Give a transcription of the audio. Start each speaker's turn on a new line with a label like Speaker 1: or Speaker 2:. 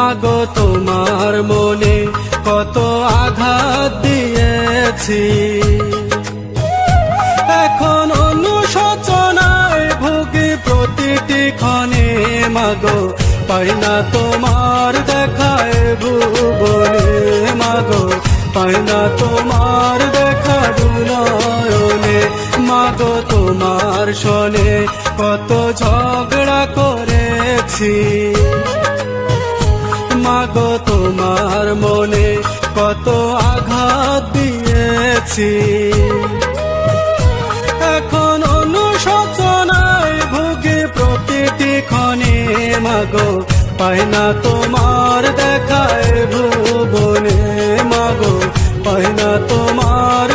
Speaker 1: মাগো তোমার মনে কত আঘাত দিয়েছি, এখন অনুশোচনায় ভুগি প্রতিটি ক্ষণে। মাগো পাই না তোমার দেখায় ভুবনে, মাগো পাই না তোমার দেখা দুনয়নে। মাগো তোমার শোনে কত ঝগড়া করেছি, মাগো তোমার মনে কত আঘাত দিয়েছি, এখন অনুশোচনায় ভুগি প্রতিটি ক্ষণে। মাগো পাই না তোমার দেখায় ভুবনে, মাগো পাই না তোমার